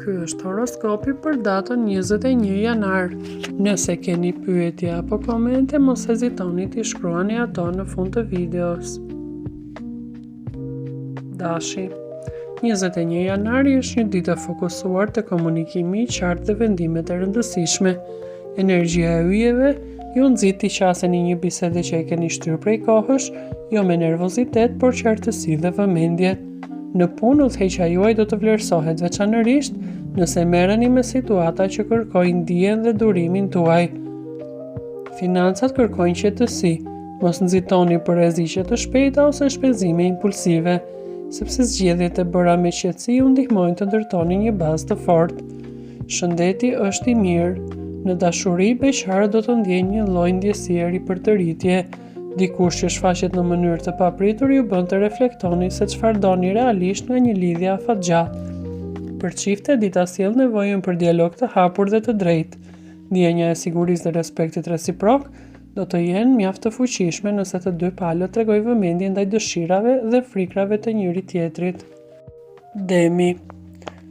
Ky është horoskopi për datën 21 janar. Nëse keni pyetje apo komente, mos hezitoni t'i shkruani ato në fund të videos. Dashi. 21 janari është një ditë e fokusuar te komunikimi i qartë dhe vendimet e rëndësishme. Energjia e yjeve ju nxit t'i qaseni një bisede që e keni shtyrë prej kohësh, jo me nervozitet, por qartësi dhe vëmendje. Në punë, udhëheqja juaj do të vlerësohet veçanërisht nëse merreni me situata që kërkojnë dijen dhe durimin tuaj. Financat kërkojnë qetësi, mos nxitoni për rreziqe të shpejta ose shpenzime impulsive, sepse zgjedhjet e bëra me qetësi ju ndihmojnë të ndërtoni një bazë të fortë. Shëndeti është i mirë. Në dashuri, beqarët do të ndjejnë një lloj ndjesie ripërtëritje. Dikush që shfaqet në mënyrë të papritur ju bën të reflektoni se çfarë doni realisht nga një lidhje afatgjatë. Për çifte, dita sjell nevojën për dialog të hapur dhe të drejtë. Ndjenja e sigurisë dhe respektit reciprok do të jenë mjaft të fuqishme nëse të dy palët tregojnë vëmendje ndaj dëshirave dhe frikrave të njëri tjetrit. Demi.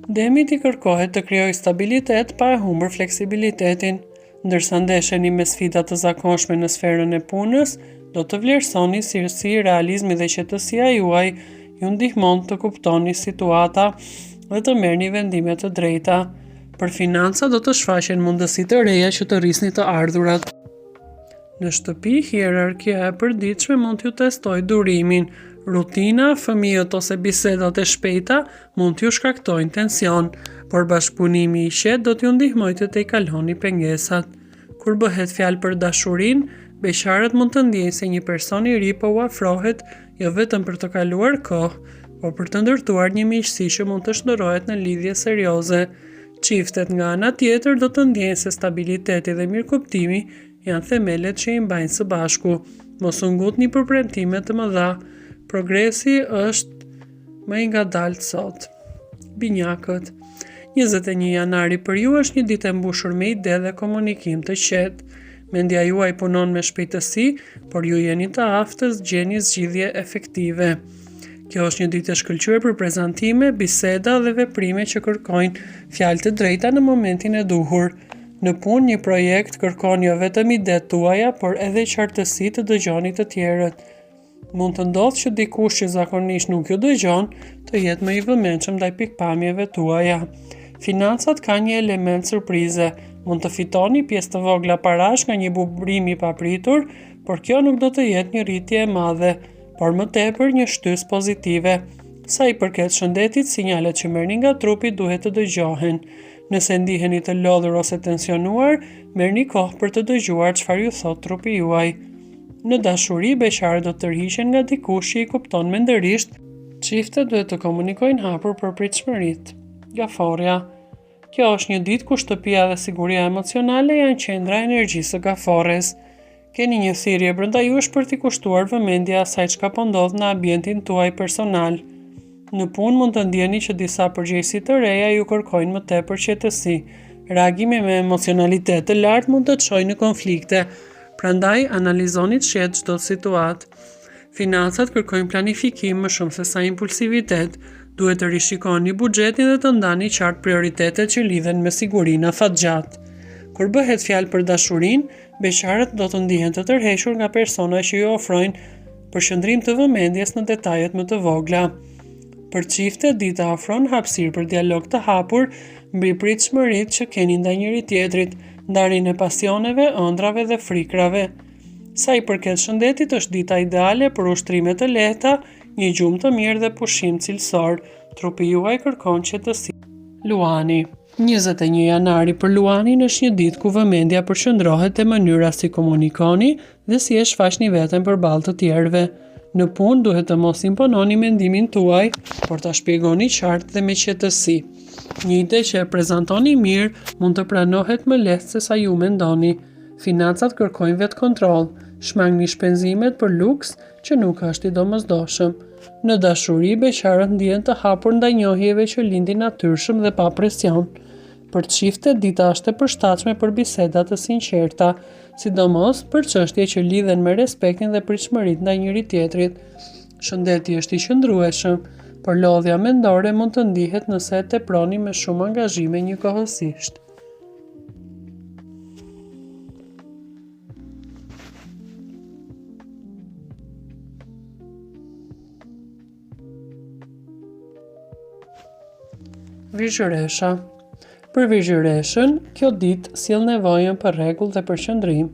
Demit i kërkohet të krijojë stabilitet pa e humbur fleksibilitetin. Ndërsa ndesheni me sfida të zakonshme në sferën e punës, do të vlerësoni si realizmi dhe qetësia juaj ju ndihmon të kuptoni situata dhe të merrni vendime të drejta. Për financa do të shfaqen mundësi të reja që të rrisni të ardhurat. Në shtëpi, hierarkia e përditshme mund t'ju testojë durimin. Rutina, fëmijët ose bisedat e shpejta mund t'ju shkaktojnë tension, por bashkëpunimi i qetë do t'ju ndihmojë të t'i kaloni pengesat. Kur bëhet fjalë për dashurinë, beqarët mund të ndjejnë se një person i ri po u afrohet, jo vetëm për të kaluar kohë, por për të ndërtuar një miqësi që mund të shndërrohet në lidhje serioze. Çiftet nga ana tjetër do të ndjejnë se stabiliteti dhe mirëkuptimi janë themelet që i mbajnë së bashku. Mos u ngutni për premtime të mëdha. Progresi është më i ngadaltë sot. Binjakët. 21 janari për ju është një ditë e mbushur me ide dhe komunikim të qetë. Mendja juaj punon me shpejtësi, por ju jeni të aftë të gjeni zgjidhje efektive. Kjo është një ditë e shkëlqyer për prezantime, biseda dhe veprime që kërkojnë fjalë të drejta në momentin e duhur. Në punë, një projekt kërkon jo vetëm idetë tuaja, por edhe qartësi të dëgjoni të tjerët. Mund të ndodhë që dikush që zakonisht nuk ju dëgjon të jetë më i vëmendshëm ndaj pikpamjeve tuaja. Financat ka një element surprize. Mund të fitoni pjesë të vogla parash nga një bubrim i papritur, por kjo nuk do të jetë një rritje e madhe, por më tepër një shtysë pozitive. Sa i përket shëndetit, sinjalet që merrni nga trupi duhet të dëgjohen. Nëse ndiheni të lodhur ose tensionuar, merrni kohë për të dëgjuar çfarë ju thot trupi juaj. Në dashuri, beqarët do të tërhiqen nga dikush që i kupton mendërisht, çiftet duhet të komunikojnë hapur për pritshmëritë. Gaforja. Kjo është një ditë ku shtëpia dhe siguria emocionale janë qendra e energjisë së gaforres. Keni një thirrje brenda jush për t'i kushtuar vëmendje asaj çka po ndodh në ambientin tuaj personal. Në punë mund të ndjeni që disa përgjegjësi të reja ju kërkojnë më tepër qetësi. Reagimi me emocionalitet të lartë mund të çojë në konflikte. Prandaj, analizoni të qetë çdo situatë. Financat kërkojnë planifikim më shumë se sa impulsivitet. Duhet të rishikoni buxhetin dhe të ndani qartë prioritetet që lidhen me sigurinë afatgjatë. Kur bëhet fjalë për dashurinë, beqarët do të ndihen të tërhequr nga persona që ju ofrojnë përqendrim të vëmendjes në detajet më të vogla. Për çiftet, dita ofron hapësirë për dialog të hapur mbi pritshmëritë që keni ndaj njëri tjetrit, ndarjen e pasioneve, ëndrave dhe frikrave. Sa i përket shëndetit, është dita ideale për ushtrime të lehta, një gjumë të mirë dhe pushim cilësor. Trupi juaj kërkon qetësi. Luani. 21 janari për Luanin është një ditë ku vëmendja përqendrohet te mënyra si komunikoni dhe si e shfaqni veten përballë të tjerëve. Në punë duhet të mos impononi mendimin tuaj, por ta shpjegoni qartë dhe me qetësi. Një ide që e prezantoni mirë mund të pranohet më lehtë se sa ju mendoni. Financat kërkojnë vetë kontroll, shmangni shpenzimet për luks që nuk është i domosdoshëm. Në dashuri, beqarët ndjehen të hapur ndaj njohjeve që lindin natyrshëm dhe pa presion. Për çiftet, dita është e përshtatshme për biseda të sinqerta, sidomos për çështje që lidhen me respektin dhe pritshmëritë ndaj njëri tjetrit. Shëndeti është i qëndrueshëm. por lodhja mendore mund të ndihet nëse e teproni me shumë angazhime njëkohësisht. Vizhyresha. Për vizhyreshën, kjo ditë sjell nevojën për rregull dhe përqendrim.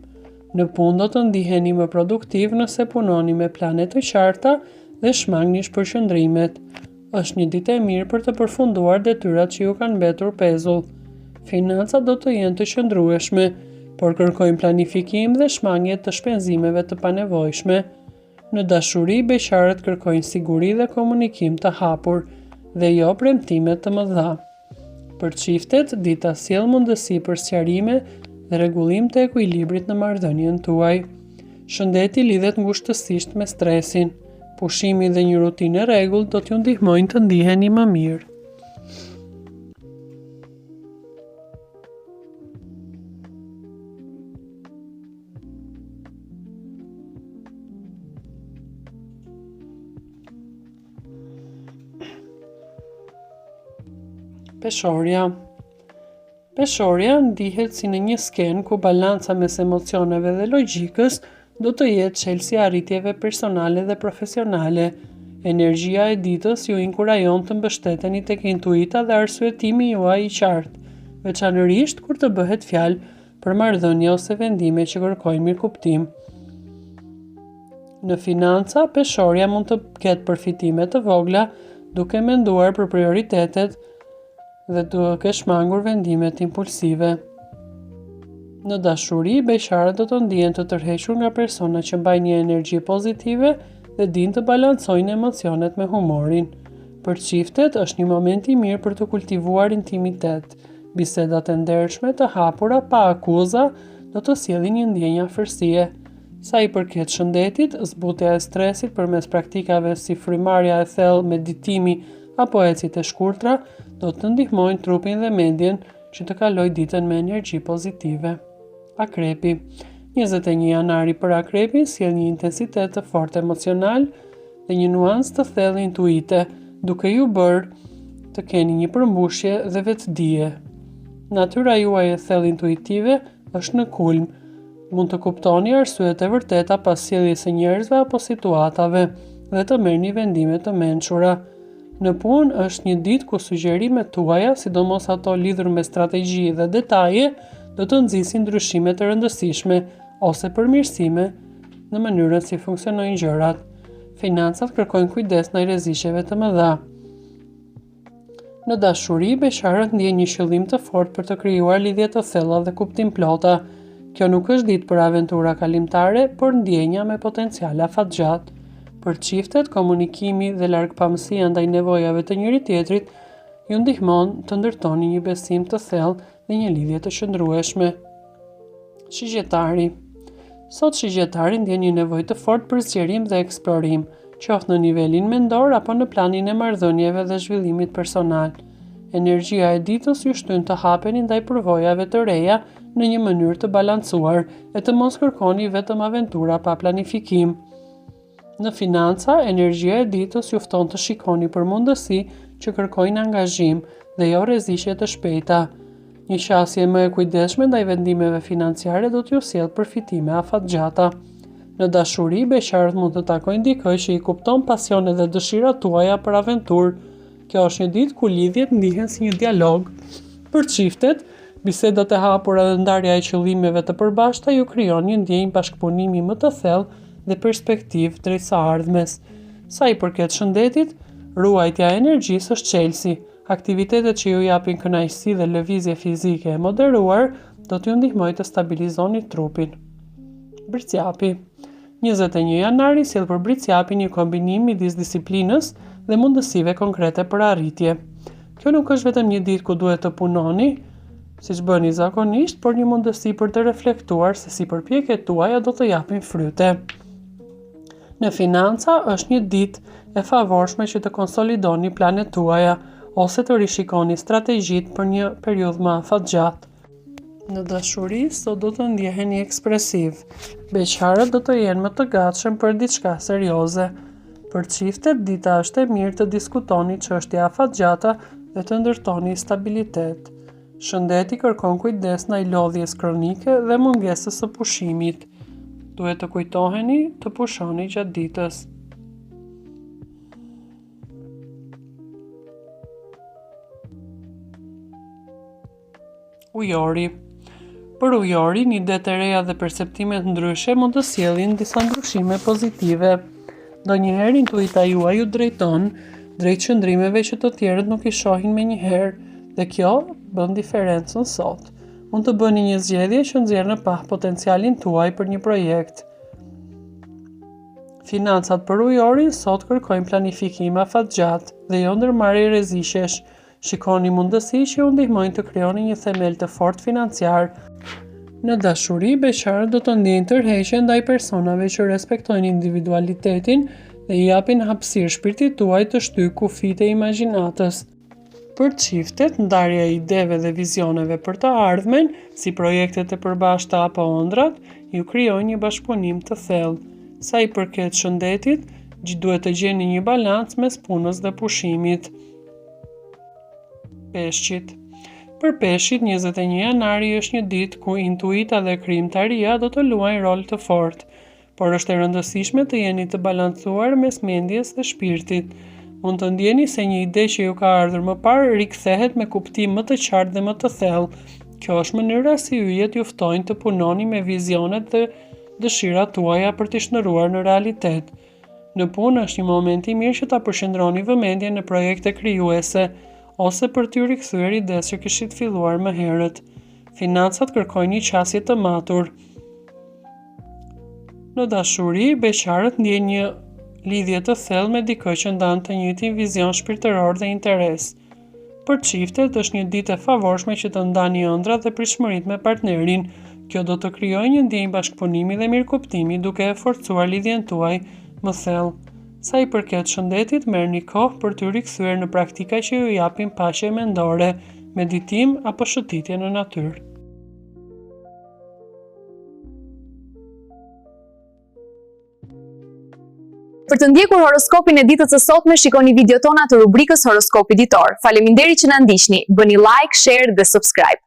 Në punë do të ndiheni më produktiv nëse punoni me plane të qarta dhe shmangni përqendrimet. Është një ditë e mirë për të përfunduar detyrat që ju kanë mbetur pezull. Financat do të jenë të qëndrueshme, por kërkojnë planifikim dhe shmangje të shpenzimeve të panevojshme. Në dashuri, beqarët kërkojnë siguri dhe komunikim të hapur, dhe jo premtime të mëdha. Për çiftet, dita sjell mundësi për sqarime dhe rregullim të ekuilibrit në marrëdhënien tuaj. Shëndeti lidhet ngushtësisht me stresin. Pushimi dhe një rutinë e rregullt do t'ju ndihmojnë të ndiheni më mirë. Peshorja. Peshorja ndihet si në një skenë ku balanca mes emocioneve dhe logjikës do të jetë çelësi i arritjeve personale dhe profesionale. Energjia e ditës ju inkurajon të mbështeteni tek intuita dhe arsyetimi juaj i qartë, veçanërisht kur të bëhet fjalë për marrëdhënie ose vendime që kërkojnë mirëkuptim. Në financa, peshorja mund të ketë përfitime të vogla duke menduar për prioritetet dhe duke shmangur vendimet impulsive. Në dashuri, beqarët do të ndihen të tërhequr nga persona që mbajnë një energji pozitive dhe dinë të balancojnë emocionet me humorin. Për çiftet, është një moment i mirë për të kultivuar intimitet. Bisedat e ndershme të hapura pa akuza do të sjellin një ndjenjë afërsie. Sa i përket shëndetit, zbutja e stresit përmes praktikave si frymarrja e thellë, meditimi apo ecjet e shkurtra do të ndihmojnë trupin dhe mendjen që të kalojë ditën me energji pozitive. Akrepi. 21 janari për akrepin sjell një intensitet të fortë emocional dhe një nuancë të thellë intuite, duke ju bërë të keni një përmbushje dhe vetëdije. Natyra juaj e thellë intuitive është në kulm. Mund të kuptoni arsyet e vërteta pas sjelljes së njerëzve apo situatave dhe të merrni vendime të mençura. Në punë është një ditë ku sugjerimet tuaja, sidomos ato lidhur me strategji dhe detaje, do të nxisin ndryshime të rëndësishme ose përmirësime në mënyrën si funksionojnë gjërat. Financat kërkojnë kujdes ndaj rreziqeve të mëdha. Në dashuri, beqarët ndjejnë një qëllim të fortë për të krijuar lidhje të thella dhe kuptim plota. Kjo nuk është ditë për aventura kalimtare, por ndjenja me potencial afatgjat. Për çiftet, komunikimi dhe largpamësia ndaj nevojave të njëri tjetrit ju ndihmon të ndërtoni një besim të thellë dhe një lidhje të qëndrueshme. Shigjetari. Sot shigjetari ndjen një nevojë të fortë për zgjerim dhe eksplorim, qoftë në nivelin mendor apo në planin e marrëdhënieve dhe zhvillimit personal. Energjia e ditës ju shtyn të hapeni ndaj përvojave të reja në një mënyrë të balancuar e të mos kërkoni vetëm aventura pa planifikim. Në financa, energjia e ditës ju fton të shikoni për mundësi që kërkojnë angazhim dhe jo rreziqe të shpejta. Një qasje më e kujdesshme ndaj vendimeve financiare do t'ju sjellë përfitime afatgjata. Në dashuri, beqarët mund të takojnë dikë që i kupton pasionet dhe dëshirat tuaja për aventurë. Kjo është një ditë ku lidhjet ndihen si një dialog. Për çiftet, bisedat e hapura dhe ndarja e qëllimeve të përbashkëta ju krijon një ndjenjë bashkëpunimi më të thellë dhe perspektiv drejt së ardhmes. Sa i përket shëndetit, ruajtja e energjisë është çelësi. Aktivitetet që ju japin kënaqësi dhe lëvizje fizike e moderuar do t'ju ndihmojë të stabilizoni trupin. Bricjapi. 21 janari sjell për bricjapin një kombinim midis disiplinës dhe mundësive konkrete për arritje. Kjo nuk është vetëm një ditë ku duhet të punoni, siç bëni zakonisht, por një mundësi për të reflektuar se si përpjekjet tuaja do të japin fryte. Në financa është një ditë e favorshme që të konsolidoni planet tuaja ose të rishikoni strategjit për një periudhë më afatgjatë. Në dashuri, sot do të ndjeheni ekspresiv. Beqarët do të jenë më të gatshëm për diçka serioze. Për çiftet, dita është e mirë të diskutoni çështja afatgjata dhe të ndërtoni stabilitet. Shëndeti kërkon kujdes ndaj lodhjes kronike dhe mungesës së pushimit. Duhet të kujtoheni të pushoni gjatë ditës. Ujori. Për ujori, një det e reja dhe perceptimet ndryshe mund të sjellin disa ndryshime pozitive. Ndonjëherë intuita juaj ju drejton drejt qëndrimeve që të tjerët nuk i shohin menjëherë, dhe kjo bën diferencën sot. Mund të bëni një zgjedhje që nxjerr në pah potencialin tuaj për një projekt. Financat për ujorin sot kërkojnë planifikim afatgjat dhe jo ndërmarrje rreziqesh. Shikoni mundësi që ju ndihmojnë të krijoni një themel të fortë financiar. Në dashuri, beqarët do të ndjejnë tërheqje ndaj personave që respektojnë individualitetin dhe i japin hapësirë shpirtit tuaj të shtyjë kufijtë e imagjinatës. Për çiftet, ndarja e ideve dhe vizioneve për të ardhmen, si projektet e përbashkëta apo ëndrat, ju krijojnë një bashkëpunim të thellë. Sa i përket shëndetit, duhet të gjeni një balancë mes punës dhe pushimit. Peshqit. Për peshqit, 21 janari është një ditë ku intuita dhe krijimtaria do të luajnë rol të fortë, por është e rëndësishme të jeni të balancuar mes mendjes dhe shpirtit. Mund të ndjeni se një ide që ju ka ardhur më parë rikthehet me kuptim më të qartë dhe më të thellë. Kjo është mënyra si yjet ju ftojnë të punoni me vizionet dhe dëshirat tuaja për t'i shndërruar në realitet. Në punë është një moment i mirë që ta përqendroni vëmendjen në projekte krijuese, ose për t'ju rikthyer idesë që kishit filluar më herët. Financat kërkojnë një qasje të matur. Në dashuri, beqarët ndjejnë një lidhje të thellë me dikë që ndan të njëjtin vizion shpirtëror dhe interes. Për çiftet është një ditë e favorshme që të ndani ëndrat dhe pritshmëritë me partnerin. Kjo do të krijojë një ndjenjë bashkëpunimi dhe mirëkuptimi duke e forcuar lidhjen tuaj më thellë. Sa i përket shëndetit, merrni kohë për t'ju rikthyer në praktika që ju japin paqe mendore, meditim apo shëtitje në natyrë. Për të ndjekur horoskopin e ditës së sotme, shikoni videot tona të rubrikës Horoskopi Ditor. Faleminderit që na ndiqni. Bëni like, share dhe subscribe.